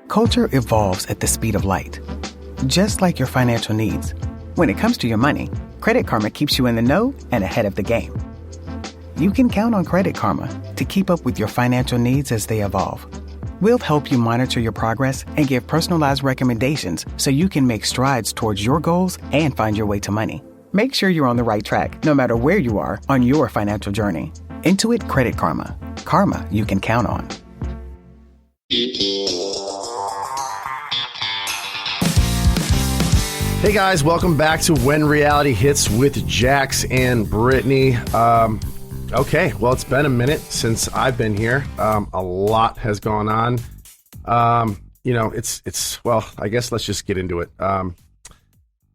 Culture evolves at the speed of light, just like your financial needs. When it comes to your money, Credit Karma keeps you in the know and ahead of the game. You can count on Credit Karma to keep up with your financial needs as they evolve. We'll help you monitor your progress and give personalized recommendations so you can make strides towards your goals and find your way to money. Make sure you're on the right track, no matter where you are on your financial journey. Intuit Credit Karma. Karma you can count on. Hey guys, welcome back to When Reality Hits with Jax and Brittany. Okay, well, it's been a minute since I've been here. A lot has gone on. Well, I guess let's just get into it.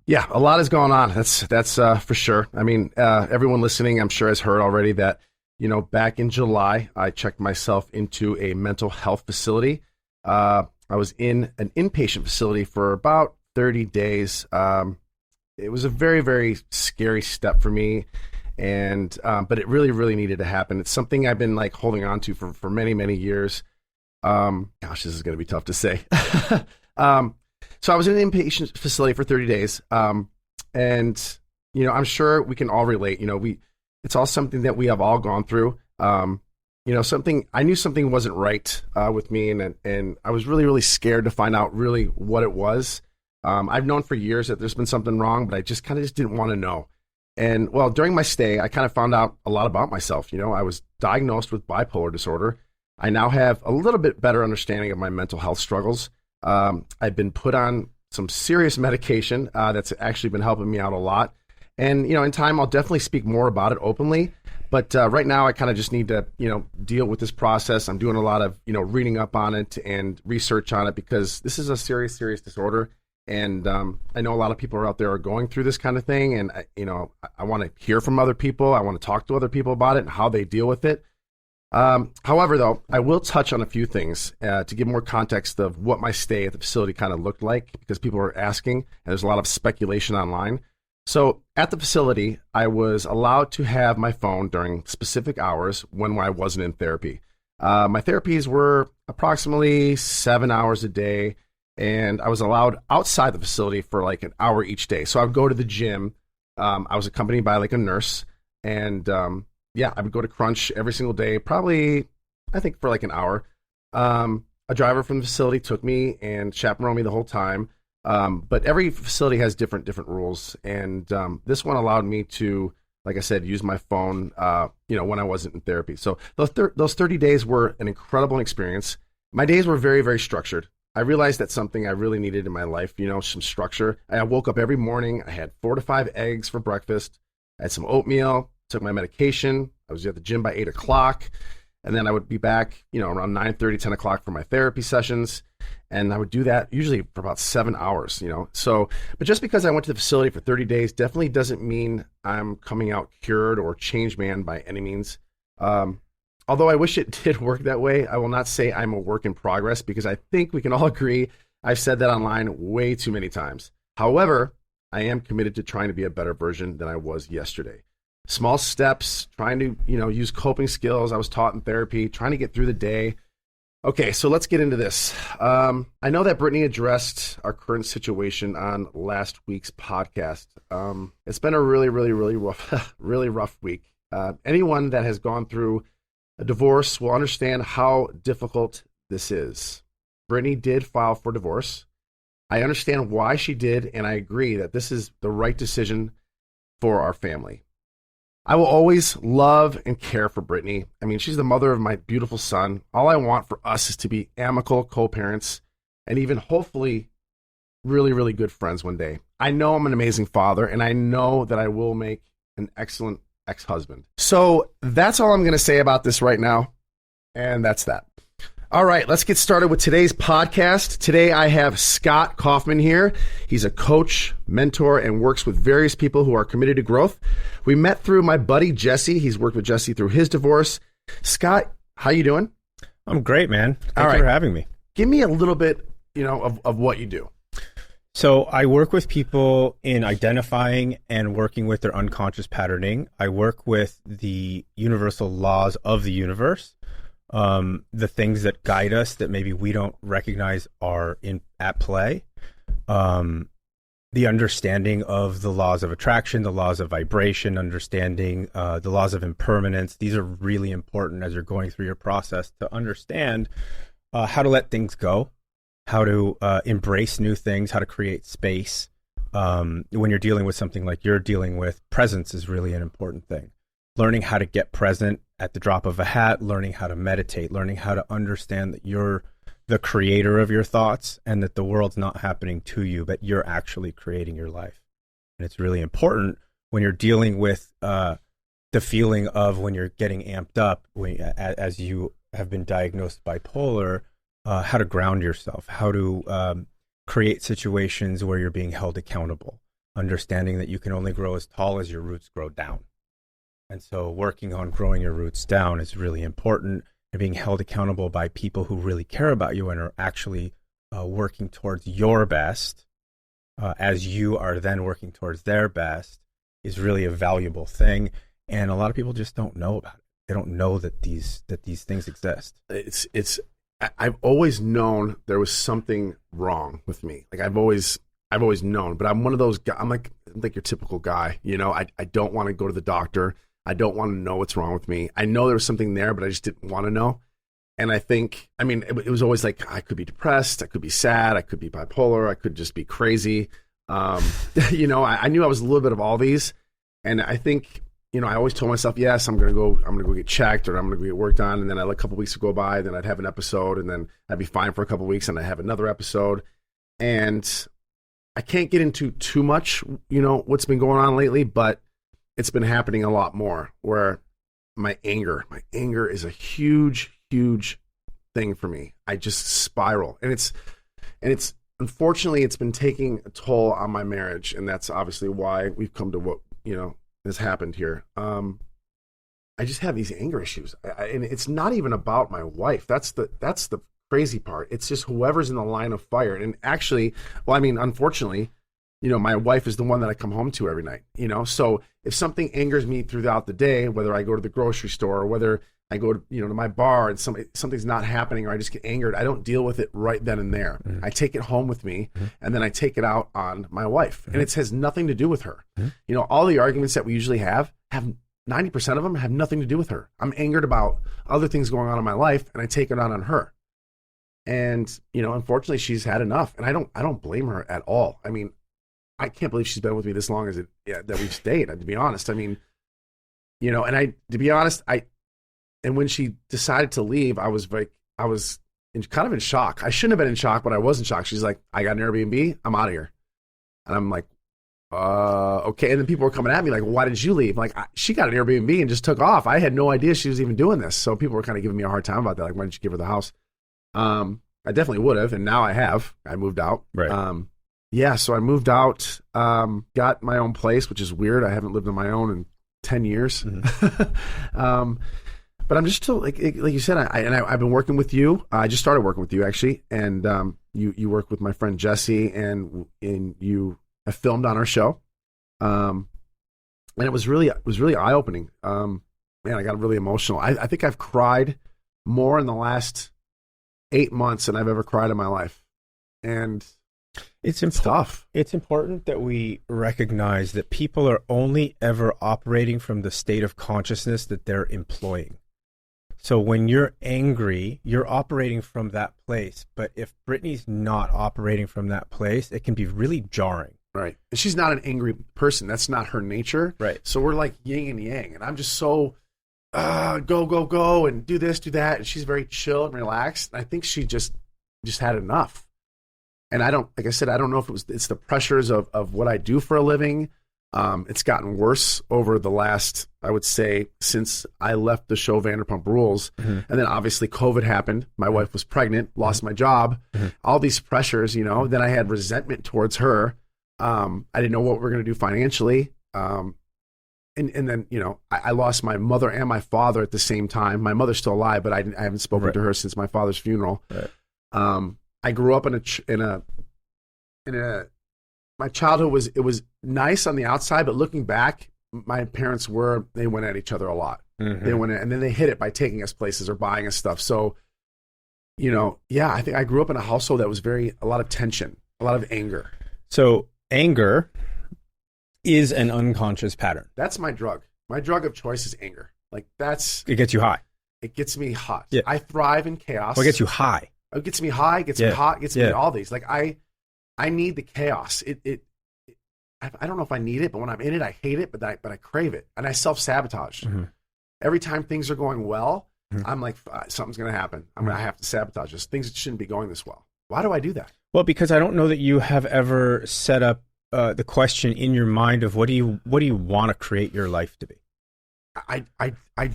Yeah, a lot has gone on. That's for sure. I mean, everyone listening, I'm sure has heard already that, back in July, I checked myself into a mental health facility. I was in an inpatient facility for about 30 days. It was a very, very scary step for me. And, but it really, really needed to happen. It's something I've been holding on to for many, many years. Gosh, this is going to be tough to say. So I was in an inpatient facility for 30 days. And, I'm sure we can all relate, it's all something that we have all gone through. I knew something wasn't right, with me, and I was really, really scared to find out really what it was. I've known for years that there's been something wrong, but I just didn't want to know. And well, during my stay, I kind of found out a lot about myself. I was diagnosed with bipolar disorder. I now have a little bit better understanding of my mental health struggles. I've been put on some serious medication that's actually been helping me out a lot. And, in time, I'll definitely speak more about it openly. But right now, I kind of just need to, deal with this process. I'm doing a lot of, reading up on it and research on it because this is a serious, serious disorder. And I know a lot of people out there are going through this kind of thing. And, I want to hear from other people. I want to talk to other people about it and how they deal with it. However, though, I will touch on a few things to give more context of what my stay at the facility kind of looked like, because people are asking, and there's a lot of speculation online. So at the facility, I was allowed to have my phone during specific hours when I wasn't in therapy. My therapies were approximately 7 hours a day. And I was allowed outside the facility for an hour each day. So I would go to the gym. I was accompanied by a nurse. And I would go to Crunch every single day, probably, I think, for an hour. A driver from the facility took me and chaperoned me the whole time. But every facility has different rules. And this one allowed me to, like I said, use my phone, when I wasn't in therapy. So those 30 days were an incredible experience. My days were very, very structured. I realized that's something I really needed in my life, some structure. I woke up every morning. I had 4 to 5 eggs for breakfast. I had some oatmeal, took my medication. I was at the gym by 8 o'clock. And then I would be back, around 9:30, 10 o'clock for my therapy sessions. And I would do that usually for about 7 hours, So, but just because I went to the facility for 30 days definitely doesn't mean I'm coming out cured or changed man by any means. Although I wish it did work that way, I will not say I'm a work in progress because I think we can all agree I've said that online way too many times. However, I am committed to trying to be a better version than I was yesterday. Small steps, trying to, use coping skills I was taught in therapy, trying to get through the day. Okay, so let's get into this. I know that Brittany addressed our current situation on last week's podcast. It's been a really, really, really rough, really rough week. Anyone that has gone through a divorce will understand how difficult this is. Brittany did file for divorce. I understand why she did, and I agree that this is the right decision for our family. I will always love and care for Brittany. I mean, she's the mother of my beautiful son. All I want for us is to be amicable co-parents and even hopefully really, really good friends one day. I know I'm an amazing father, and I know that I will make an excellent ex-husband. So that's all I'm going to say about this right now. And that's that. All right, let's get started with today's podcast. Today I have Scott Kaufman here. He's a coach, mentor, and works with various people who are committed to growth. We met through my buddy Jesse. He's worked with Jesse through his divorce. Scott, how you doing? I'm great, man. Thanks for having me. Give me a little bit, of what you do. So I work with people in identifying and working with their unconscious patterning. I work with the universal laws of the universe. the things that guide us that maybe we don't recognize are at play. The understanding of the laws of attraction, the laws of vibration, understanding the laws of impermanence. These are really important as you're going through your process to understand how to let things go, how to embrace new things, how to create space. When you're dealing with something like you're dealing with, presence is really an important thing. Learning how to get present at the drop of a hat, learning how to meditate, learning how to understand that you're the creator of your thoughts and that the world's not happening to you, but you're actually creating your life. And it's really important when you're dealing with the feeling of when you're getting amped up, as you have been diagnosed bipolar, how to ground yourself, how to create situations where you're being held accountable, understanding that you can only grow as tall as your roots grow down. And so working on growing your roots down is really important, and being held accountable by people who really care about you and are actually working towards your best as you are then working towards their best is really a valuable thing. And a lot of people just don't know about it. They don't know that these things exist. I've always known there was something wrong with me. Like I've always known, but I'm one of those guys. I'm like your typical guy, you know. I don't want to go to the doctor. I don't want to know what's wrong with me. I know there was something there, but I just didn't want to know. And I think, I mean, it was always like, I could be depressed. I could be sad. I could be bipolar. I could just be crazy. You know, I knew I was a little bit of all these. And I think, you know, I always told myself, yes, I'm going to go get checked, or I'm going to go get work done. And then I'd let a couple weeks go by, then I'd have an episode, and then I'd be fine for a couple weeks, and I'd have another episode. And I can't get into too much, you know, what's been going on lately, but it's been happening a lot more, where my anger is a huge thing for me. I just spiral, and it's unfortunately, it's been taking a toll on my marriage. And that's obviously why we've come to what, you know, has happened here. I just have these anger issues, and it's not even about my wife. That's the crazy part. It's just whoever's in the line of fire. And actually, well, I mean, unfortunately, you know, my wife is the one that I come home to every night, you know? So if something angers me throughout the day, whether I go to the grocery store or whether I go to, you know, to my bar and something's not happening, or I just get angered, I don't deal with it right then and there. Mm-hmm. I take it home with me, and then I take it out on my wife. And it has nothing to do with her. You know, all the arguments that we usually have 90% of them have nothing to do with her. I'm angered about other things going on in my life, and I take it out on her. And, you know, unfortunately, she's had enough, and I don't blame her at all. I mean, I can't believe she's been with me this long that we've stayed, to be honest. I mean, you know, and and when she decided to leave, I was kind of in shock. I shouldn't have been in shock, but I was in shock. She's like, I got an Airbnb, I'm out of here. And I'm like, okay. And then people were coming at me like, why did you leave? Like, she got an Airbnb and just took off. I had no idea she was even doing this. So people were kind of giving me a hard time about that. Like, why didn't you give her the house? I definitely would have. And now I have. I moved out. Right. Yeah, so I moved out, got my own place, which is weird. I haven't lived on my own in 10 years. Mm-hmm. But I'm just still, like you said, I've been working with you. I just started working with you, actually. And you work with my friend Jesse, and you have filmed on our show. And it was really eye-opening. Man, I got really emotional. I think I've cried more in the last 8 months than I've ever cried in my life. And it's tough. It's important that we recognize that people are only ever operating from the state of consciousness that they're employing. So when you're angry, you're operating from that place. But if Brittany's not operating from that place, it can be really jarring. Right. And she's not an angry person. That's not her nature. Right. So we're like yin and yang. And I'm just so go, and do this, do that. And she's very chill and relaxed. And I think she just had enough. And like I said, I don't know if it's the pressures of what I do for a living. It's gotten worse over the last, I would say, since I left the show Vanderpump Rules. Mm-hmm. And then obviously COVID happened. My wife was pregnant, lost my job, all these pressures, you know. Then I had resentment towards her. I didn't know what we were going to do financially. And then, you know, I lost my mother and my father at the same time. My mother's still alive, but I haven't spoken to her since my father's funeral. Right. I grew up my childhood was nice on the outside, but looking back, my parents they went at each other a lot. Mm-hmm. They went at, and then they hit it by taking us places or buying us stuff. So, I think I grew up in a household that was a lot of tension, a lot of anger. So anger is an unconscious pattern. That's my drug. My drug of choice is anger. Like It gets you high. It gets me hot. Yeah. I thrive in chaos. Well, it gets you high. It gets me high, gets me hot, gets me all these. Like I need the chaos. I don't know if I need it, but when I'm in it, I hate it, but I crave it. And I self-sabotage. Mm-hmm. Every time things are going well, Mm-hmm. I'm like, something's going to happen. I have to sabotage this. Things shouldn't be going this well. Why do I do that? Well, because I don't know that you have ever set up the question in your mind of what do you want to create your life to be? I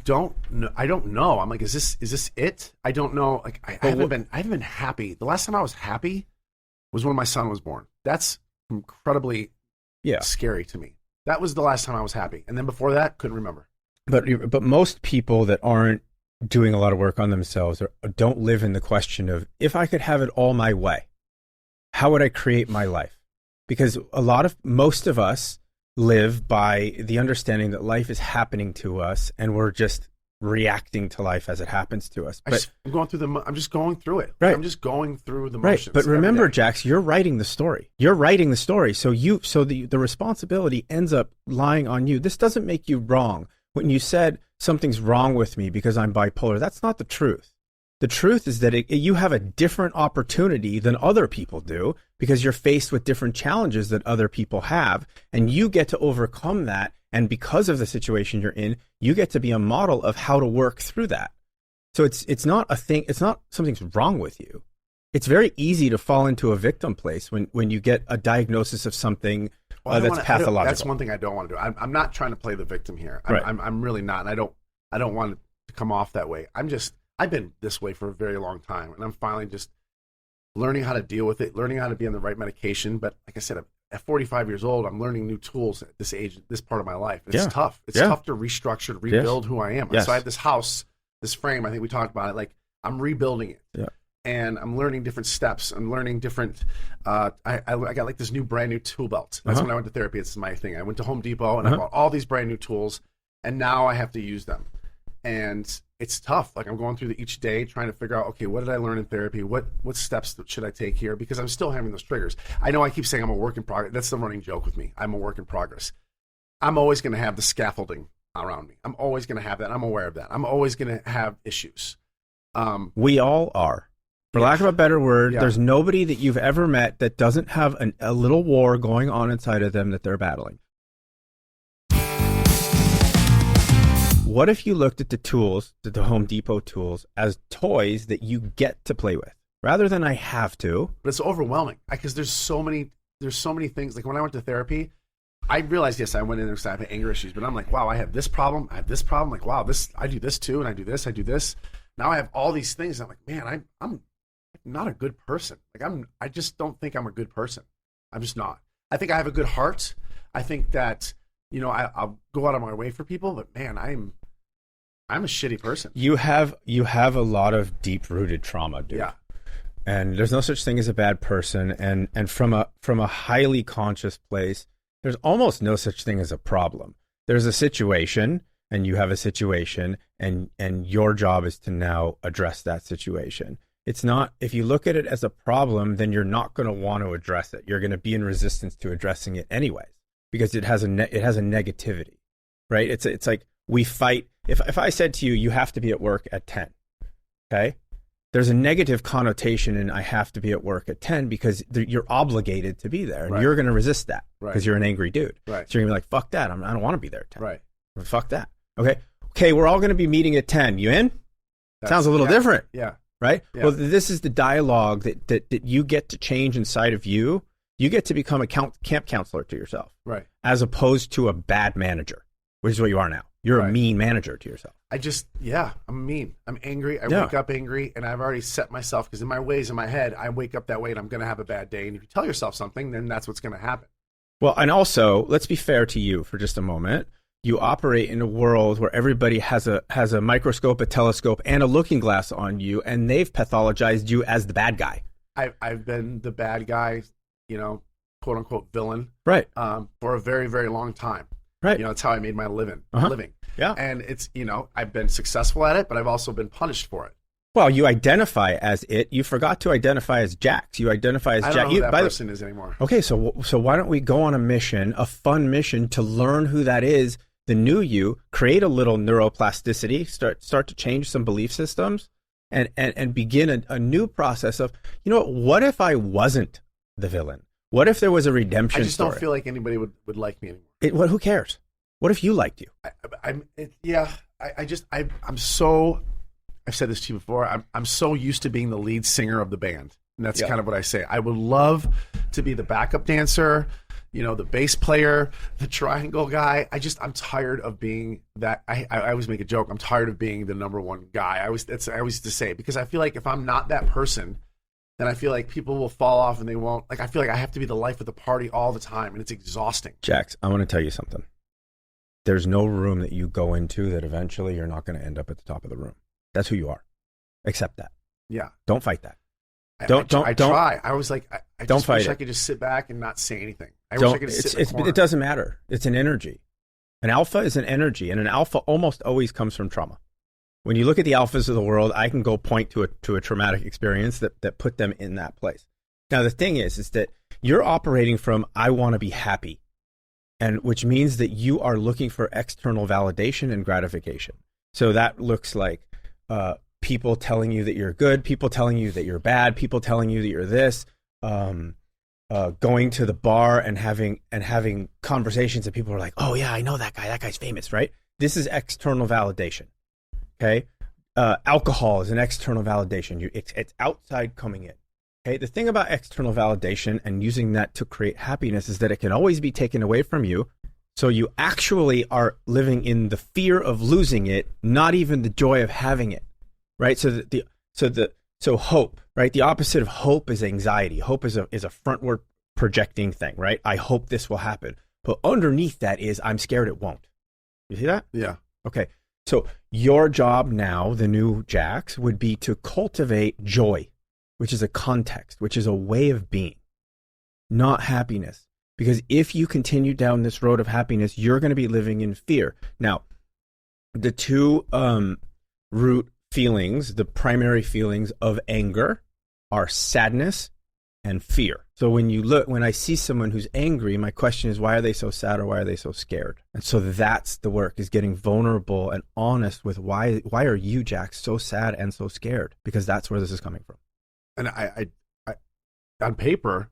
don't know. I don't know. I'm like, is this it? I don't know. Like I haven't been happy. The last time I was happy was when my son was born. That's incredibly scary to me. That was the last time I was happy. And then before that, couldn't remember. But most people that aren't doing a lot of work on themselves or don't live in the question of, if I could have it all my way, how would I create my life? Because most of us live by the understanding that life is happening to us and we're just reacting to life as it happes to us. But I'm just going through it. Right. I'm just going through the motions. Right. But remember, Jax, you're writing the story. You're writing the story. So the responsibility ends up lying on you. This doesn't make you wrong. When you said something's wrong with me because I'm bipolar, that's not the truth. The truth is that you have a different opportunity than other people do because you're faced with different challenges that other people have, and you get to overcome that. And because of the situation you're in, you get to be a model of how to work through that. So it's not a thing. It's not something's wrong with you. It's very easy to fall into a victim place when you get a diagnosis of something that's pathological. That's one thing I don't want to do. I'm not trying to play the victim here. I'm really not, and I don't want it to come off that way. I've been this way for a very long time, and I'm finally just learning how to deal with it, learning how to be on the right medication. But like I said, at 45 years old, I'm learning new tools at this age, this part of my life. It's tough. It's tough to restructure, to rebuild who I am. Yes. So I have this house, this frame. I think we talked about it. Like I'm rebuilding it. Yeah. And I'm learning different steps. I'm learning different. I got like this new brand new tool belt. That's when I went to therapy. It's my thing. I went to Home Depot and I bought all these brand new tools, and now I have to use them. And it's tough. Like I'm going through each day trying to figure out, okay, what did I learn in therapy? What steps should I take here? Because I'm still having those triggers. I know I keep saying I'm a work in progress. That's the running joke with me. I'm a work in progress. I'm always going to have the scaffolding around me. I'm always going to have that. I'm aware of that. I'm always going to have issues. We all are. For lack of a better word, there's nobody that you've ever met that doesn't have a little war going on inside of them that they're battling. What if you looked at the tools, the Home Depot tools, as toys that you get to play with, rather than I have to? But it's overwhelming because there's so many things. Like when I went to therapy, I realized, yes, I went in there because I have anger issues, but I'm like, wow, I have this problem. I have this problem. Like, wow, I do this too, and I do this, I do this. Now I have all these things. I'm like, man, I'm not a good person. Like I just don't think I'm a good person. I'm just not. I think I have a good heart. I think that, I'll go out of my way for people, but man, I'm a shitty person. You have a lot of deep rooted trauma, dude. Yeah. And there's no such thing as a bad person. And from a highly conscious place, there's almost no such thing as a problem. There's a situation, and you have a situation, and your job is to now address that situation. It's not, if you look at it as a problem, then you're not going to want to address it. You're going to be in resistance to addressing it anyways, because it has a negativity, right? It's like we fight. If I said to you, you have to be at work at 10, okay? There's a negative connotation in I have to be at work at 10 because you're obligated to be there, and you're going to resist that because you're an angry dude. Right. So you're going to be like, fuck that. I don't want to be there at 10. Right. Fuck that. Okay, we're all going to be meeting at 10. You in? Sounds a little different. Yeah. Right? Yeah. Well, this is the dialogue that you get to change inside of you. You get to become a camp counselor to yourself. Right. As opposed to a bad manager, which is what you are now. You're a mean manager to yourself. I'm mean. I'm angry. I wake up angry, and I've already set myself, because in my ways, in my head, I wake up that way and I'm going to have a bad day. And if you tell yourself something, then that's what's going to happen. Well, and also, let's be fair to you for just a moment. You operate in a world where everybody has a microscope, a telescope, and a looking glass on you, and they've pathologized you as the bad guy. I've been the bad guy, quote unquote villain, right? For a very, very long time. Right. That's how I made my living. Yeah. And it's, I've been successful at it, but I've also been punished for it. Well, you identify as it. You forgot to identify as Jax. You identify as Jax. I don't know who that person is anymore. Okay, so why don't we go on a mission, a fun mission, to learn who that is, the new you, create a little neuroplasticity, start to change some belief systems, and begin a new process of, what if I wasn't the villain? What if there was a redemption story? I just don't feel like anybody would like me anymore. Who cares? What if you liked you? I've said this to you before. I'm so used to being the lead singer of the band. And that's kind of what I say. I would love to be the backup dancer, the bass player, the triangle guy. I'm tired of being that. I always make a joke. I'm tired of being the number one guy. I always used to say, because I feel like if I'm not that person, then I feel like people will fall off and they won't. Like, I feel like I have to be the life of the party all the time, and it's exhausting. Jax, I want to tell you something. There's no room that you go into that eventually you're not going to end up at the top of the room. That's who you are. Accept that. Yeah. Don't fight that. I try. I was like, I don't just fight wish it. I could just sit back and not say anything. I wish I could just sit in the corner. It doesn't matter. It's an energy. An alpha is an energy, and an alpha almost always comes from trauma. When you look at the alphas of the world, I can go point to a traumatic experience that put them in that place. Now, the thing is that you're operating from, I want to be happy, and which means that you are looking for external validation and gratification. So that looks like people telling you that you're good, people telling you that you're bad, people telling you that you're this, going to the bar and having conversations that people are like, oh yeah, I know that guy. That guy's famous, right? This is external validation. Okay. Alcohol is an external validation. It's outside coming in. Okay. The thing about external validation and using that to create happiness is that it can always be taken away from you. So you actually are living in the fear of losing it, not even the joy of having it, right? So hope, right? The opposite of hope is anxiety. Hope is a frontward projecting thing, right? I hope this will happen, but underneath that is I'm scared it won't. You see that? Yeah. Okay. So your job now, the new Jax, would be to cultivate joy, which is a context, which is a way of being, not happiness. Because if you continue down this road of happiness, you're going to be living in fear. Now, the two root feelings, the primary feelings of anger, are sadness and fear. So when I see someone who's angry, my question is, why are they so sad or why are they so scared? And so that's the work, is getting vulnerable and honest with why are you, Jax, so sad and so scared? Because that's where this is coming from. And I on paper,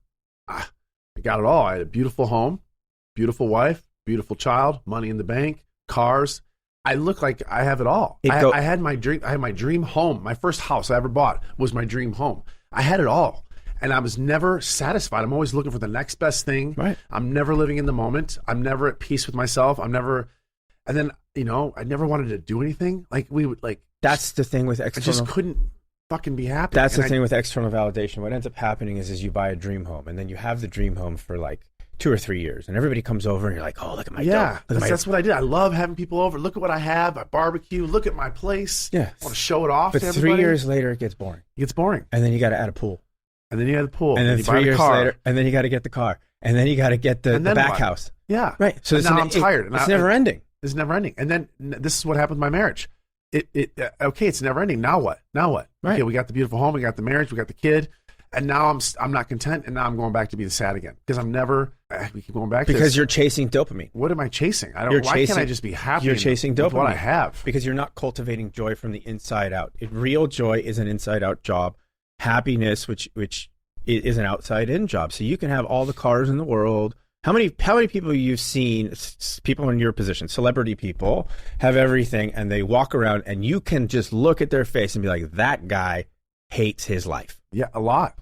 I got it all. I had a beautiful home, beautiful wife, beautiful child, money in the bank, cars. I look like I have it all. I had my dream home. My first house I ever bought was my dream home. I had it all. And I was never satisfied. I'm always looking for the next best thing. Right. I'm never living in the moment. I'm never at peace with myself. And then, I never wanted to do anything. That's the thing with external. I just couldn't fucking be happy. That's the thing with external validation. What ends up happening is you buy a dream home, and then you have the dream home for like 2 or 3 years, and everybody comes over and you're like, oh, look at my dough. That's what I did. I love having people over. Look at what I have. I barbecue. Look at my place. Yeah. I want to show it off but to everybody. 3 years later, it gets boring. It gets boring. And then you got to add a pool. And then you add the pool. And then you 3 years car. later, and then you got to get the car. And then you got to get the back house. Yeah. Right. So now I'm tired. It's never ending. It's never ending. And then this is what happened with my marriage. Okay, it's never ending. Now what? Right. Okay, we got the beautiful home, we got the marriage, we got the kid, and now I'm not content, and now I'm going back to being sad again because we keep going back. Because you're chasing dopamine. What am I chasing? Why can't I just be happy? You're chasing dopamine. With what I have. Because you're not cultivating joy from the inside out. Real joy is an inside out job. Happiness, which is an outside in job. So you can have all the cars in the world. How many people you've seen, people in your position, celebrity people, have everything, and they walk around and you can just look at their face and be like, that guy hates his life. Yeah, a lot.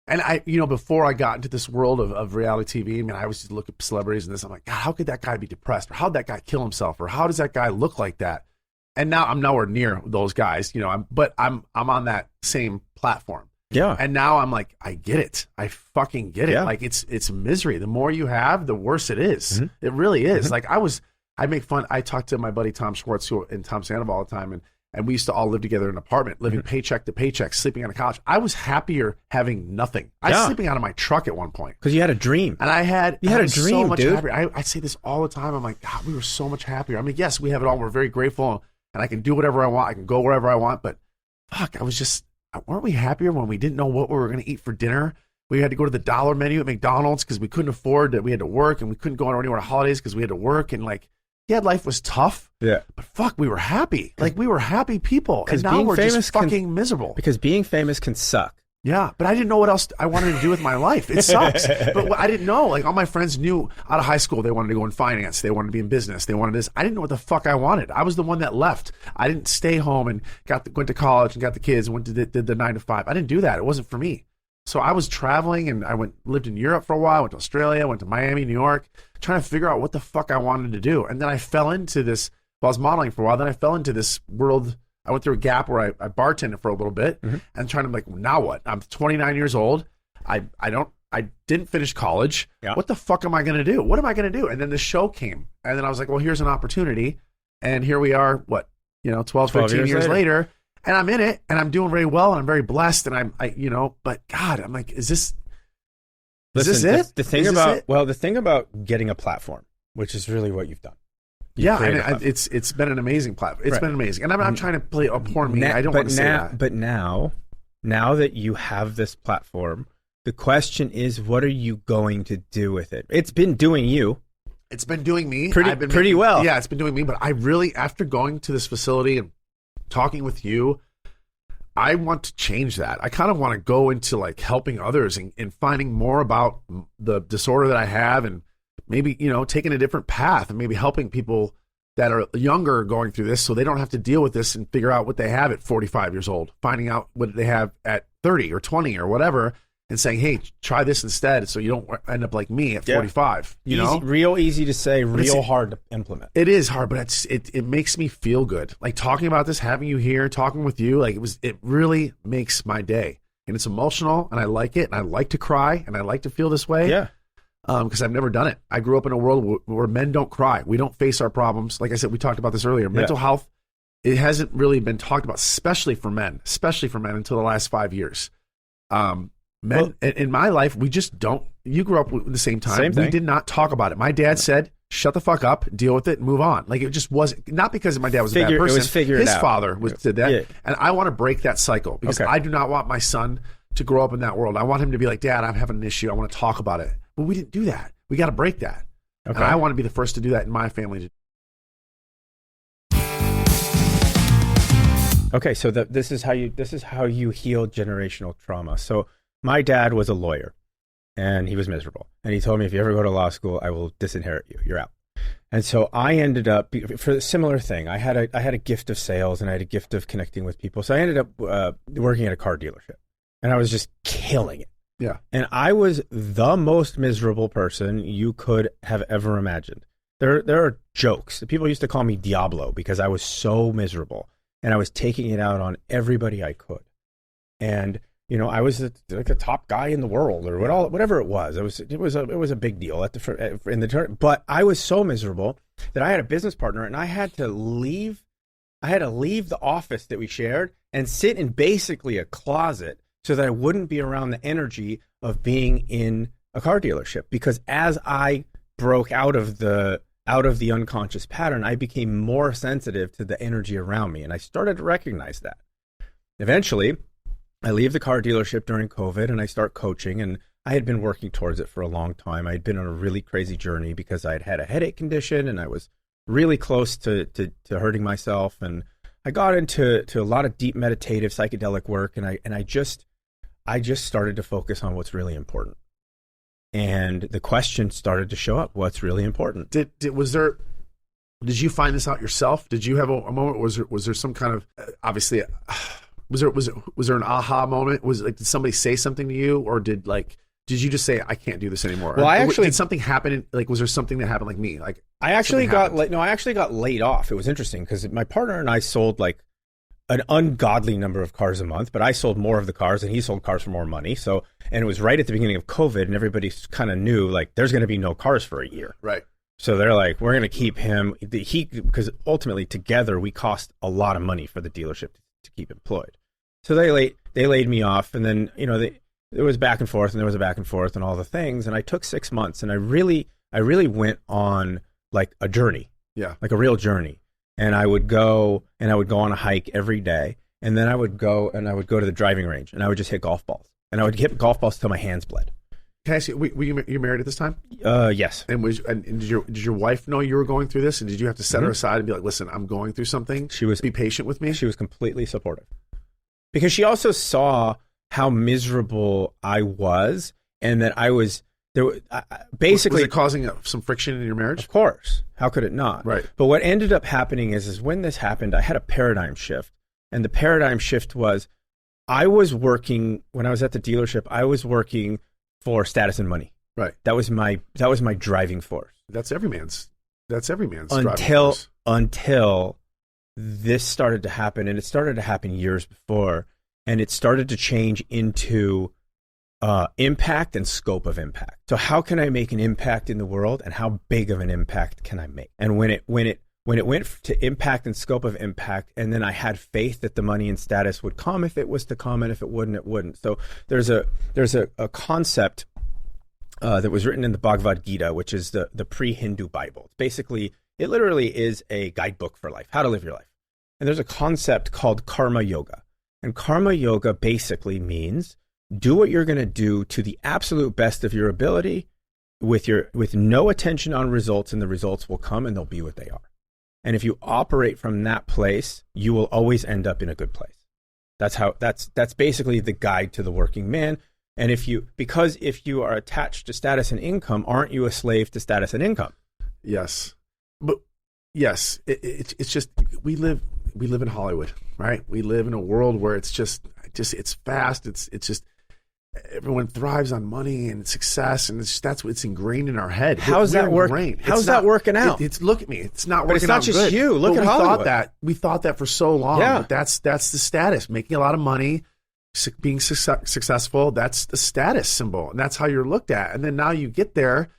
And before I got into this world of reality TV, I always just look at celebrities and this, I'm like, God, how could that guy be depressed? Or how'd that guy kill himself? Or how does that guy look like that? And now I'm nowhere near those guys, but I'm on that same platform. Yeah. And now I'm like, I get it. I fucking get it. Yeah. Like it's misery. The more you have, the worse it is. Mm-hmm. It really is. Mm-hmm. Like I make fun. I talk to my buddy Tom Schwartz and Tom Sandoval all the time. and we used to all live together in an apartment, living paycheck to paycheck, sleeping on a couch. I was happier having nothing. I was sleeping out of my truck at one point. Because you had a dream. And I had a dream, so much dude. happier. I say this all the time. I'm like, God, we were so much happier. I mean, yes, we have it all. We're very grateful, and I can do whatever I want. I can go wherever I want. But fuck, weren't we happier when we didn't know what we were going to eat for dinner? We had to go to the dollar menu at McDonald's because we couldn't afford it. We had to work, and we couldn't go anywhere on holidays because we had to work. And like, yeah, life was tough. Yeah. But fuck, we were happy. Like, we were happy people. And now we're just fucking miserable. Because being famous can suck. Yeah, but I didn't know what else I wanted to do with my life. It sucks. But I didn't know. Like, all my friends knew out of high school they wanted to go in finance. They wanted to be in business. They wanted this. I didn't know what the fuck I wanted. I was the one that left. I didn't stay home and went to college and got the kids and did the 9 to 5. I didn't do that. It wasn't for me. So I was traveling, and I lived in Europe for a while, went to Australia, went to Miami, New York, trying to figure out what the fuck I wanted to do. And then I fell into this, I was modeling for a while, then I fell into this world. I went through a gap where I bartended for a little bit and trying to like, now what? I'm 29 years old. I didn't finish college. Yeah. What the fuck am I going to do? What am I going to do? And then the show came, and then I was like, well, here's an opportunity. And here we are, 12 13 years later. And I'm in it, and I'm doing very well, and I'm very blessed, and but God, I'm like, is this it? The thing about getting a platform, which is really what you've done. And it's been an amazing platform. It's been amazing, and I'm not trying to play a poor me. I don't want to say that. But now that you have this platform, the question is, what are you going to do with it? It's been doing you. It's been doing me pretty well. Yeah, it's been doing me. But I really, after going to this facility and talking with you, I want to change that. I kind of want to go into like helping others and finding more about the disorder that I have, and maybe, taking a different path and maybe helping people that are younger going through this so they don't have to deal with this and figure out what they have at 45 years old, finding out what they have at 30 or 20 or whatever, and saying, hey, try this instead so you don't end up like me at 45. Real easy to say, real hard to implement. It is hard, but it makes me feel good. Like, talking about this, having you here, talking with you, like, it really makes my day. And it's emotional, and I like it, and I like to cry, and I like to feel this way. Yeah. Because I've never done it. I grew up in a world where men don't cry. We don't face our problems. Like I said, we talked about this earlier. Mental health, it hasn't really been talked about, especially for men until the last 5 years. Men, in my life, we just don't. You grew up at the same time. We did not talk about it. My dad said, shut the fuck up, deal with it, and move on. Like, it just wasn't, not because my dad was a bad person. His father did that. Yeah. And I want to break that cycle because I do not want my son to grow up in that world. I want him to be like, Dad, I'm having an issue. I want to talk about it. But we didn't do that. We got to break that. Okay. And I want to be the first to do that in my family. Okay, so this is how you heal generational trauma. So my dad was a lawyer, and he was miserable. And he told me, if you ever go to law school, I will disinherit you. You're out. And so I ended up, for a similar thing, I had a gift of sales, and I had a gift of connecting with people. So I ended up working at a car dealership, and I was just killing it. Yeah. And I was the most miserable person you could have ever imagined. There are jokes. People used to call me Diablo because I was so miserable, and I was taking it out on everybody I could. And I was like the top guy in the world, or whatever it was. It was a big deal but I was so miserable that I had a business partner, and I had to leave the office that we shared and sit in basically a closet so that I wouldn't be around the energy of being in a car dealership. Because as I broke out of the unconscious pattern, I became more sensitive to the energy around me, and I started to recognize that. Eventually, I leave the car dealership during COVID, and I start coaching, and I had been working towards it for a long time. I had been on a really crazy journey because I had had a headache condition, and I was really close to hurting myself. And I got into a lot of deep meditative psychedelic work, and I just started to focus on what's really important. And the question started to show up: what's really important? Did you find this out yourself? Did you have a moment? Was there some kind of obviously? Was there an aha moment? Did somebody say something to you, or did you just say, I can't do this anymore? Well, did something happen? Was there something that happened like me? I actually got laid off. It was interesting because my partner and I sold an ungodly number of cars a month, but I sold more of the cars and he sold cars for more money. And it was right at the beginning of COVID, and everybody kind of knew there's going to be no cars for a year. Right. So they're like, we're going to keep him. Because ultimately, together, we cost a lot of money for the dealership to keep employed. So they laid me off, and then there was back and forth, and there was a back and forth, and all the things. And I took 6 months, and I really went on like a journey, like a real journey. And I would go on a hike every day, and then I would go to the driving range, and I would just hit golf balls, and I would hit golf balls till my hands bled. Can I ask you, were you married at this time? Yes. And did your wife know you were going through this? And did you have to set her aside and be like, listen, I'm going through something. Be patient with me? She was completely supportive. Because she also saw how miserable I was, and that I was there. Basically, was it causing some friction in your marriage? Of course. How could it not? Right. But what ended up happening is when this happened, I had a paradigm shift. And the paradigm shift was I was working, when I was at the dealership, I was working for status and money. Right. That was my driving force. That's every man's driving force. Until this started to happen, and it started to happen years before, and it started to change into impact and scope of impact. So how can I make an impact in the world, and how big of an impact can I make? And when it went to impact and scope of impact, and then I had faith that the money and status would come if it was to come, and if it wouldn't, it wouldn't. So there's a concept that was written in the Bhagavad Gita, which is the pre-Hindu Bible. It literally is a guidebook for life, how to live your life. And there's a concept called karma yoga. And karma yoga basically means do what you're going to do to the absolute best of your ability with no attention on results, and the results will come and they'll be what they are. And if you operate from that place, you will always end up in a good place. That's basically the guide to the working man. And if you are attached to status and income, aren't you a slave to status and income? Yes. But yes, it's just, we live in Hollywood, right? We live in a world where it's it's fast. It's just, everyone thrives on money and success, and that's what's ingrained in our head. How's that working? How's that working out? Look at me. It's not working out. But it's not just you. Look at Hollywood. We thought that for so long. Yeah. But that's the status. Making a lot of money, being successful. That's the status symbol, and that's how you're looked at. And then now you get there,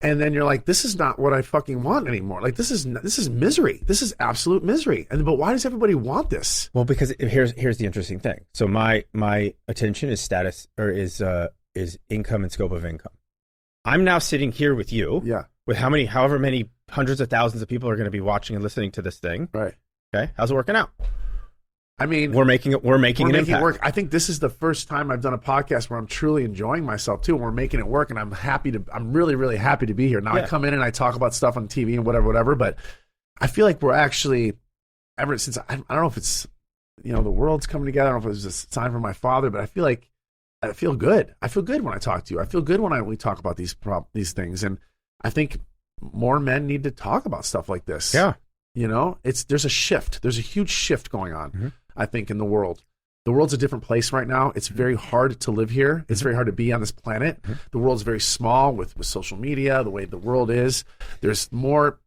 and then you're like, this is not what I fucking want anymore. Like this is misery. This is absolute misery. But why does everybody want this? Well, because here's the interesting thing. So my attention is status, or is income and scope of income. I'm now sitting here with you. Yeah. With however many hundreds of thousands of people are going to be watching and listening to this thing. Right. Okay. How's it working out? I mean, we're making an impact. It work. I think this is the first time I've done a podcast where I'm truly enjoying myself too. And we're making it work, and I'm really, really happy to be here. Now I come in and I talk about stuff on TV and whatever, but I feel like we're actually, ever since, I don't know if it's, the world's coming together. I don't know if it was a sign from my father, but I feel good. I feel good when I talk to you. I feel good when we talk about these things. And I think more men need to talk about stuff like this. Yeah. There's a shift. There's a huge shift going on, I think, in the world. The world's a different place right now. It's very hard to live here. It's very hard to be on this planet. The world's very small with social media, the way the world is. There's more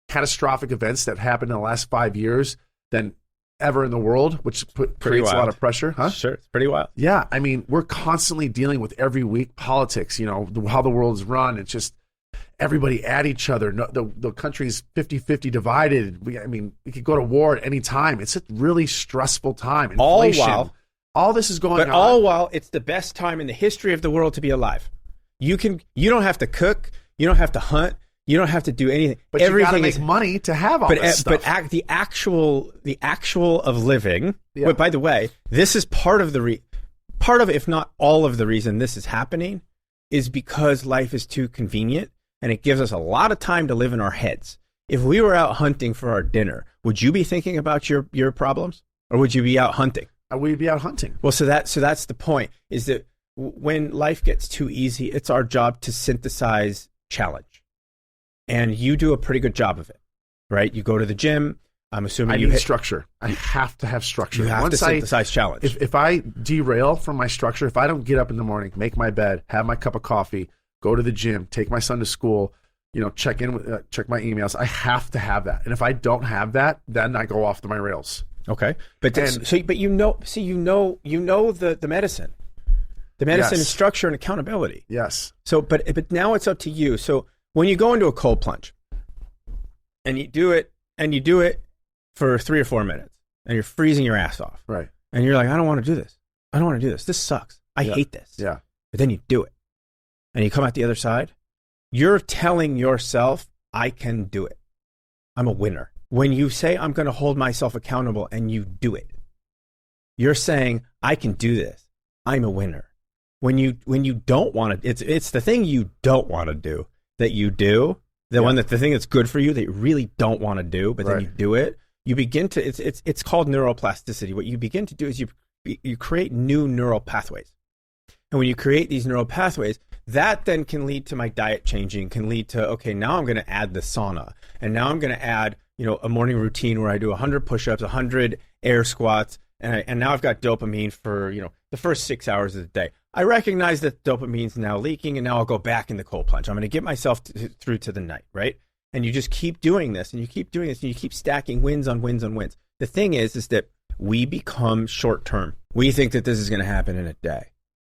catastrophic events that happened in the last 5 years than ever in the world, which creates a lot of pressure. Huh? Sure. It's pretty wild. Yeah. I mean, we're constantly dealing with every week politics, how the world's run. It's just everybody at each other. The country's 50-50 divided. We could go to war at any time. It's a really stressful time. Inflation. All this is going on. But all while it's the best time in the history of the world to be alive. You don't have to cook. You don't have to hunt. You don't have to do anything. But you got to make money to have all this stuff. But the actual of living. Yeah. But by the way, this is part of if not all of the reason this is happening is because life is too convenient. And it gives us a lot of time to live in our heads. If we were out hunting for our dinner, would you be thinking about your problems, or would you be out hunting? We'd be out hunting. Well, so that's the point. Is that when life gets too easy, it's our job to synthesize challenge, and you do a pretty good job of it, right? You go to the gym. I'm assuming I need structure. I have to have structure. You have to synthesize challenge. If I derail from my structure, if I don't get up in the morning, make my bed, have my cup of coffee, go to the gym, take my son to school, check my emails. I have to have that. And if I don't have that, then I go off my rails. Okay. But the medicine. The medicine is structure and accountability. Yes. So but now it's up to you. So when you go into a cold plunge and you do it for 3 or 4 minutes and you're freezing your ass off. Right. And you're like, I don't want to do this. I don't want to do this. This sucks. I hate this. Yeah. But then you do it. And you come out the other side. You're telling yourself, I can do it. I'm a winner. When you say, I'm going to hold myself accountable and you do it, you're saying, I can do this. I'm a winner. When you don't want to, it's the thing you don't want to do that you do, the thing that's good for you that you really don't want to do, but then you do it. You begin to, it's called neuroplasticity. What you begin to do is you create new neural pathways. And when you create these neural pathways, that then can lead to my diet changing, can lead to, okay, now I'm going to add the sauna. And now I'm going to add, a morning routine where I do 100 push-ups, 100 air squats. And now I've got dopamine for, the first 6 hours of the day. I recognize that dopamine's now leaking, and now I'll go back in the cold plunge. I'm going to get myself through to the night, right? And you just keep doing this, and you keep doing this, and you keep stacking wins on wins on wins. The thing is that we become short-term. We think that this is going to happen in a day.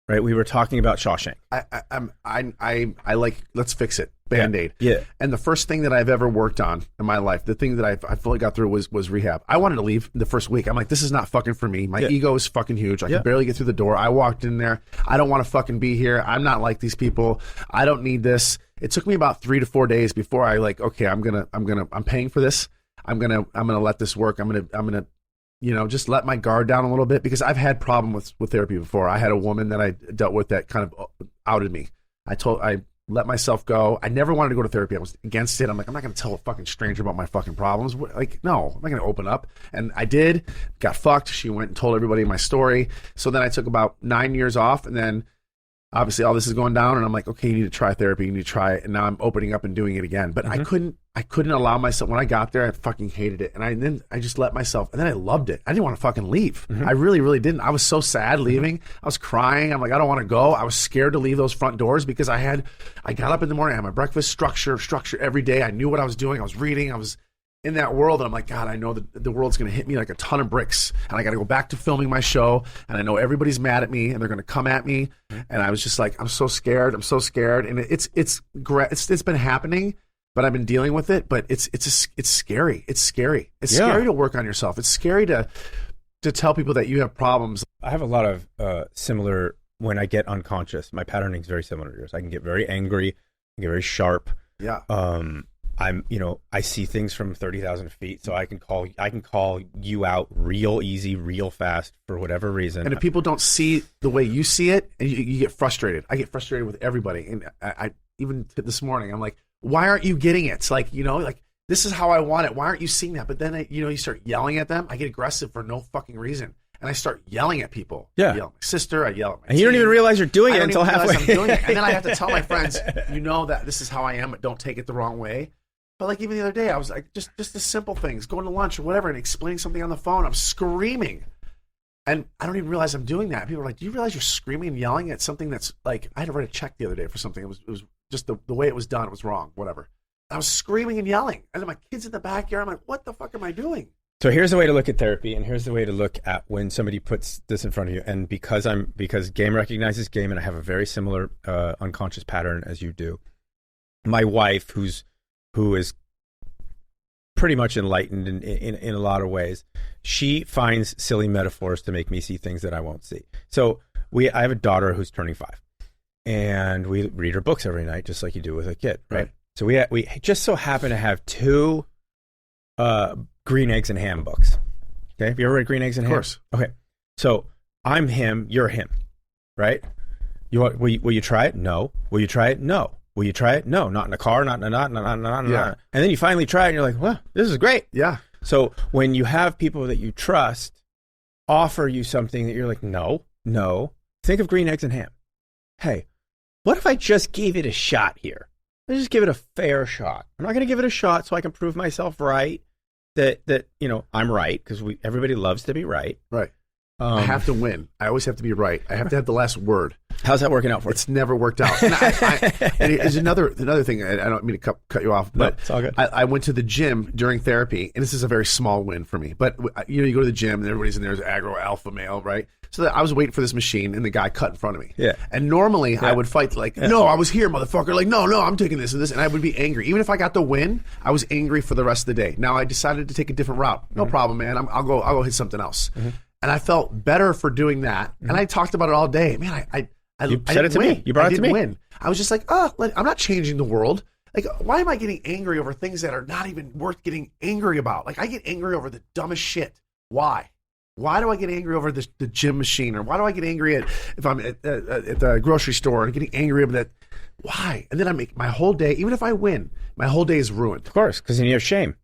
Right, we were talking about Shawshank. I like, let's fix it, Band-Aid. Yeah. And the first thing that I've ever worked on in my life, the thing that I fully got through was rehab. I wanted to leave the first week. I'm like, this is not fucking for me. My ego is fucking huge. I can barely get through the door. I walked in there. I don't want to fucking be here. I'm not like these people. I don't need this. It took me about 3 to 4 days before I okay, I'm paying for this. I'm gonna let this work. I'm gonna just let my guard down a little bit, because I've had problems with therapy before. I had a woman that I dealt with that kind of outed me. I let myself go. I never wanted to go to therapy. I was against it. I'm like, I'm not going to tell a fucking stranger about my fucking problems. Like, no, I'm not going to open up. And I did, got fucked. She went and told everybody my story. So then I took about 9 years off, and then obviously all this is going down, and I'm like, okay, you need to try therapy. You need to try it. And now I'm opening up and doing it again. But I couldn't allow myself. When I got there, I fucking hated it. And then I just let myself, and then I loved it. I didn't want to fucking leave. I really, really didn't. I was so sad leaving. I was crying. I'm like, I don't want to go. I was scared to leave those front doors, because I got up in the morning, I had my breakfast, structure every day. I knew what I was doing. I was reading. I was in that world, and I'm like, God, I know that the world's going to hit me like a ton of bricks, and I got to go back to filming my show, and I know everybody's mad at me, and they're going to come at me, and I was just like, I'm so scared, and it's been happening, but I've been dealing with it, but it's scary. It's scary. It's scary to work on yourself. It's scary to tell people that you have problems. I have a lot of similar, when I get unconscious, my patterning is very similar to yours. I can get very angry, I get very sharp. Yeah. I see things from 30,000 feet, so I can call you out real easy, real fast for whatever reason. And if people don't see the way you see it, and you get frustrated. I get frustrated with everybody. And I even this morning, I'm like, why aren't you getting it? It's like, this is how I want it. Why aren't you seeing that? But then, you start yelling at them. I get aggressive for no fucking reason. And I start yelling at people. Yeah. I yell at my sister. I yell at my And you don't even realize you're doing it until halfway. I'm doing it. And then I have to tell my friends, that this is how I am, but don't take it the wrong way. But like even the other day, I was like, just the simple things, going to lunch or whatever, and explaining something on the phone. I'm screaming. And I don't even realize I'm doing that. People are like, do you realize you're screaming and yelling at something that's like, I had to write a check the other day for something. It was just the way it was done. It was wrong, whatever. I was screaming and yelling. And then my kid's in the backyard. I'm like, what the fuck am I doing? So here's the way to look at therapy, and here's the way to look at when somebody puts this in front of you. And because game recognizes game, and I have a very similar unconscious pattern as you do. My wife, who is pretty much enlightened in a lot of ways, she finds silly metaphors to make me see things that I won't see. So I have a daughter who's turning 5, and we read her books every night, just like you do with a kid, right? So we just so happen to have 2 Green Eggs and Ham books. Okay, have you ever read Green Eggs and Ham? Of course. Okay, so I'm him, you're him, right? Will you try it? No. Will you try it? No. Will you try it? No, not in a car, not. And then you finally try it, and you're like, well, this is great. Yeah. So when you have people that you trust offer you something that you're like, no, think of Green Eggs and Ham. Hey, what if I just gave it a shot here? Let's just give it a fair shot. I'm not going to give it a shot so I can prove myself right, that I'm right, because everybody loves to be right. Right. I have to win. I always have to be right. I have to have the last word. How's that working out for you? It's never worked out. And it's another thing. I don't mean to cut you off, but no, it's all good. I went to the gym during therapy, and this is a very small win for me. But you go to the gym, and everybody's in there as aggro alpha male, right? So that I was waiting for this machine, and the guy cut in front of me. Yeah. And normally I would fight like, no, I was here, motherfucker. Like, no, I'm taking this and this, and I would be angry. Even if I got the win, I was angry for the rest of the day. Now I decided to take a different route. No problem, man. I'll go hit something else. And I felt better for doing that. And I talked about it all day. Man, You said it to me. You brought it to me. Win. I was just like, I'm not changing the world. Like, why am I getting angry over things that are not even worth getting angry about? Like, I get angry over the dumbest shit. Why? Why do I get angry over the gym machine? Or why do I get angry if I'm at the grocery store and getting angry over that? Why? And then I make my whole day, even if I win, my whole day is ruined. Of course, because then you have shame.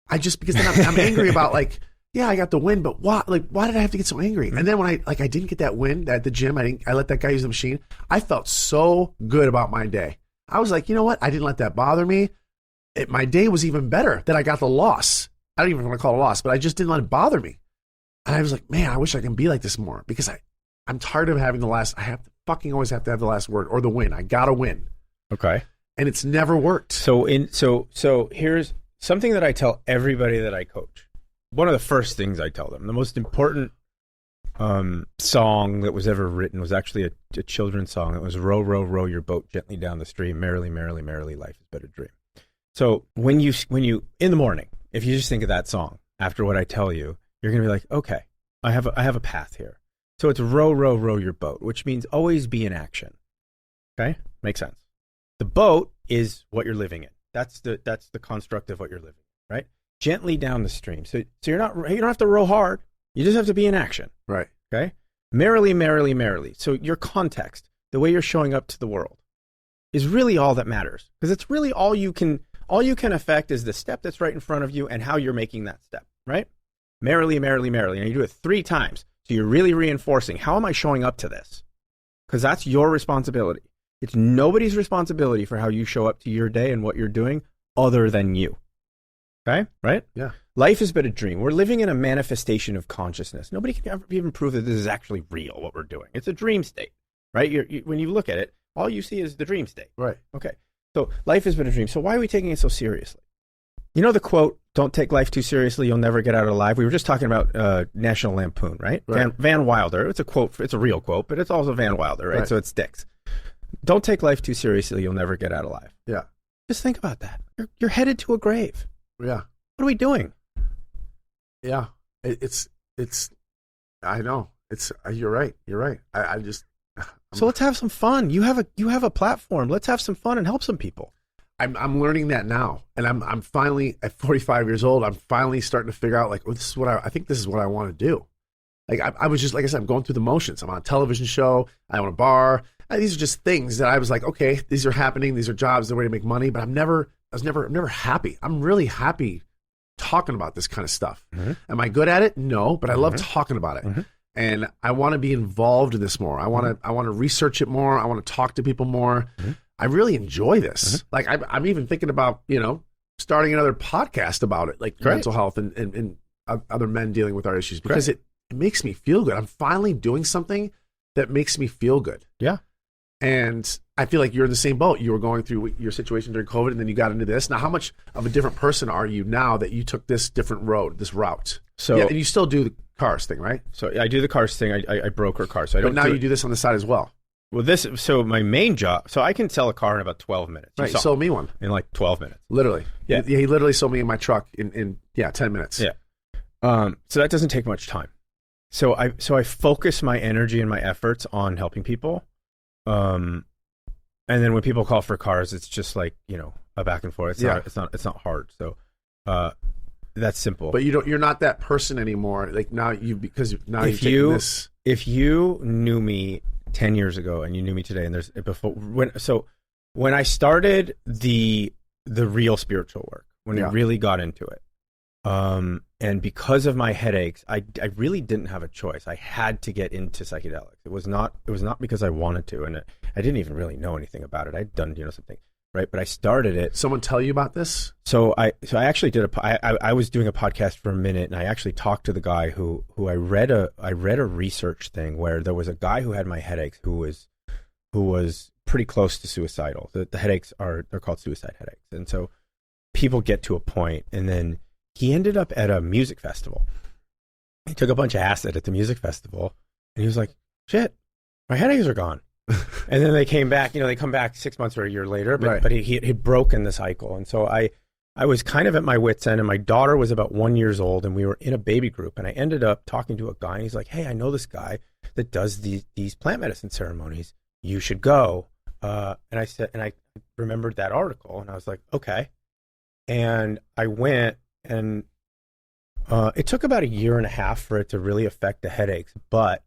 Because then I'm angry about like, yeah, I got the win, but why? Like, why did I have to get so angry? And then when I didn't get that win at the gym, I let that guy use the machine. I felt so good about my day. I was like, you know what? I didn't let that bother me. My day was even better that I got the loss. I don't even want to call it a loss, but I just didn't let it bother me. And I was like, man, I wish I can be like this more, because I'm tired of having I always have to have the last word or the win. I got to win. Okay. And it's never worked. So here's something that I tell everybody that I coach. One of the first things I tell them, the most important song that was ever written was actually a children's song. It was "Row, row, row your boat gently down the stream. Merrily, merrily, merrily, life is but a dream." So when you in the morning, if you just think of that song after what I tell you, you're gonna be like, okay, I have a path here. So it's row, row, row your boat, which means always be in action. Okay, makes sense. The boat is what you're living in. That's the construct of what you're living in, right? Gently down the stream. So you don't have to row hard. You just have to be in action. Right. Okay. Merrily, merrily, merrily. So your context, the way you're showing up to the world, is really all that matters, because it's really all you can affect is the step that's right in front of you and how you're making that step. Right. Merrily, merrily, merrily, and you do it 3 times. So you're really reinforcing, how am I showing up to this? Because that's your responsibility. It's nobody's responsibility for how you show up to your day and what you're doing other than you. Okay? Right? Yeah. Life is but a dream. We're living in a manifestation of consciousness. Nobody can ever even prove that this is actually real, what we're doing. It's a dream state, right? When you look at it, all you see is the dream state. Right. Okay. So life is but a dream. So why are we taking it so seriously? You know the quote, "Don't take life too seriously, you'll never get out alive." We were just talking about National Lampoon, right? Van Wilder. It's a quote. It's a real quote, but it's also Van Wilder, right? So it sticks. Don't take life too seriously, you'll never get out alive. Yeah. Just think about that. You're headed to a grave. Yeah. What are we doing? Yeah. It's I know. You're right. I just So let's have some fun. You have a platform. Let's have some fun and help some people. I'm learning that now, and I'm finally at 45 years old. I'm finally starting to figure out, like, this is what I think this is what I want to do. Like, I was just, like I said, I'm going through the motions. I'm on a television show. I own a bar. These are just things that I was like, okay, these are happening. These are jobs. They're way to make money. But I'm never happy. I'm really happy talking about this kind of stuff. Mm-hmm. Am I good at it? No, but I love talking about it. Mm-hmm. And I want to be involved in this more. I want to research it more. I want to talk to people more. Mm-hmm. I really enjoy this. Like, I'm even thinking about, starting another podcast about it, like mental health and other men dealing with our issues, because it makes me feel good. I'm finally doing something that makes me feel good. Yeah. And I feel like you're in the same boat. You were going through your situation during COVID, and then you got into this. Now, how much of a different person are you now that you took this different road, this route? So, and you still do the cars thing, right? So I do the cars thing. I broker cars. So but now you do this on the side as well. Well, my main job, so I can sell a car in about 12 minutes. Right, you sold me one. In like 12 minutes. Literally. Yeah. He literally sold me in my truck in 10 minutes. Yeah. So that doesn't take much time. So I focus my energy and my efforts on helping people. And then when people call for cars, it's just like, a back and forth. It's not hard. So that's simple. But you're not that person anymore. Like now you've taken this. If you knew me 10 years ago and you knew me today, and when I started the real spiritual work, when I really got into it, and because of my headaches, I really didn't have a choice. I had to get into psychedelics. It was not because I wanted to, and I didn't even really know anything about it. I'd done something, right? But I started it. Someone tell you about this? So I actually did I was doing a podcast for a minute, and I actually talked to the guy who I read a research thing where there was a guy who had my headaches who was pretty close to suicidal. The headaches they're called suicide headaches, and so people get to a point, and then he ended up at a music festival. He took a bunch of acid at the music festival, And he was like, shit, my headaches are gone. And then they came back, they come back 6 months or a year later, but he had broken the cycle. And so I was kind of at my wit's end, and my daughter was about 1 year old, and we were in a baby group, and I ended up talking to a guy, and he's like, hey, I know this guy that does these plant medicine ceremonies. You should go. And I remembered that article, and I was like, okay. And I went, and it took about 1.5 years for it to really affect the headaches. But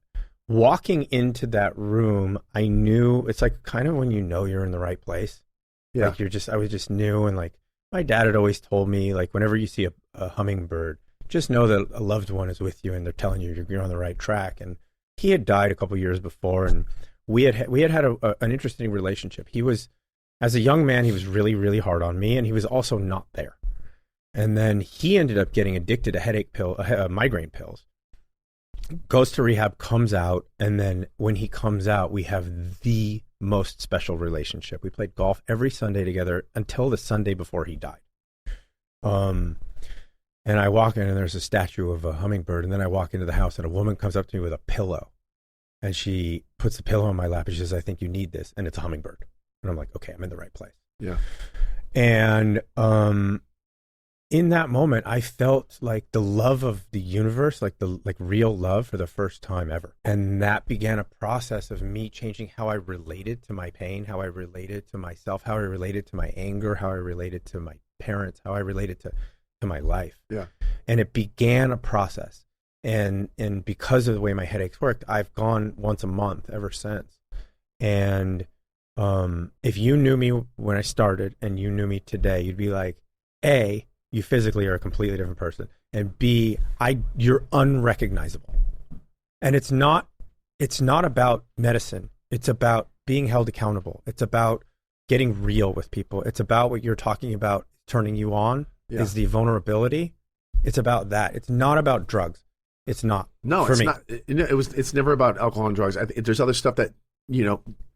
walking into that room, I knew, it's like kind of when you're in the right place. Yeah. Like I was just new. And like my dad had always told me, like, whenever you see a hummingbird, just know that a loved one is with you and they're telling you you're on the right track. And he had died a couple years before, and we had an interesting relationship. He was, as a young man, he was really, really hard on me, and he was also not there. And then he ended up getting addicted to migraine pills, goes to rehab, comes out, and then when he comes out, we have the most special relationship. We played golf every Sunday together until the Sunday before he died. And I walk in, and there's a statue of a hummingbird, and then I walk into the house, and a woman comes up to me with a pillow, and she puts the pillow on my lap, and she says, I think you need this, and it's a hummingbird. And I'm like, okay, I'm in the right place. Yeah. And in that moment, I felt like the love of the universe, like real love for the first time ever. And that began a process of me changing how I related to my pain, how I related to myself, how I related to my anger, how I related to my parents, how I related to my life. Yeah. And it began a process. And because of the way my headaches worked, I've gone once a month ever since. And if you knew me when I started and you knew me today, you'd be like, A, you physically are a completely different person, and B, you're unrecognizable. And it's not about medicine. It's about being held accountable. It's about getting real with people. It's about what you're talking about, turning you on, is the vulnerability. It's about that. It's not about drugs. It's not. No, for it's me. not. It's never about alcohol and drugs. There's other stuff that,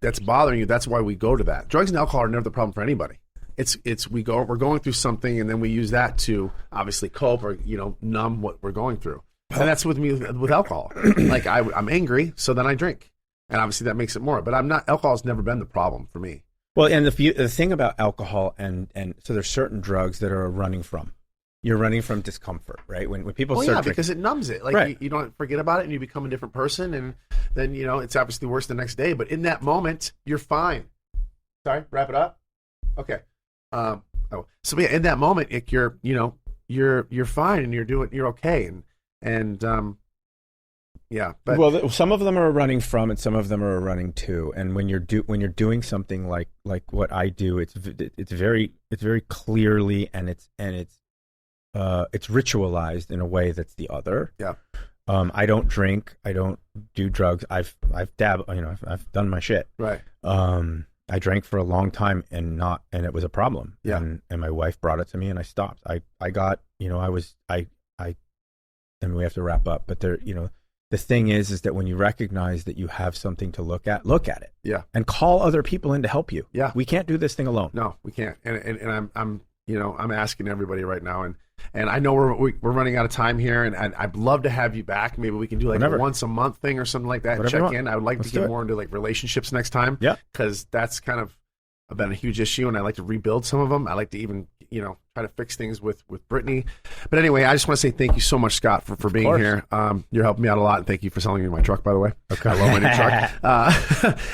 that's bothering you. That's why we go to that. Drugs and alcohol are never the problem for anybody. We're going through something, and then we use that to obviously cope or, numb what we're going through. And that's with me with alcohol. Like I'm angry, so then I drink. And obviously that makes it more, but alcohol's never been the problem for me. Well, and the thing about alcohol and so there's certain drugs that are running from. You're running from discomfort, right? When people start drinking, because it numbs it. Like right. you don't forget about it, and you become a different person, and then it's obviously worse the next day. But in that moment, you're fine. Sorry, wrap it up. Okay. So yeah, in that moment, you're fine, and you're okay, and yeah. But well, some of them are running from, and some of them are running to. And when you're doing something like what I do, it's very clearly and it's ritualized in a way that's the other. Yeah. I don't drink. I don't do drugs. I've dabbed. I've done my shit. Right. I drank for a long time and it was a problem. Yeah. And my wife brought it to me and I stopped. I got, and we have to wrap up, but the thing is that when you recognize that you have something to look at it. Yeah. And call other people in to help you. Yeah. We can't do this thing alone. No, we can't. And I'm asking everybody right now, and I know we're running out of time here, and I'd love to have you back. Maybe we can do like a once a month thing or something like that. And check in. I would like to get more into like relationships next time. Yeah, because that's kind of been a huge issue, and I like to rebuild some of them. I like to even try to fix things with Brittany. But anyway, I just want to say thank you so much, Scott, for being here. You're helping me out a lot, and thank you for selling me my truck, by the way. Okay. I love my new truck.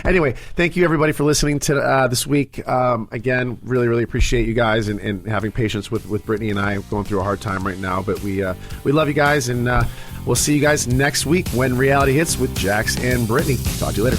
Anyway, thank you everybody for listening to this week. Again, really, really appreciate you guys and having patience with Brittany and I going through a hard time right now. But we love you guys, and we'll see you guys next week when reality hits with Jax and Brittany. Talk to you later.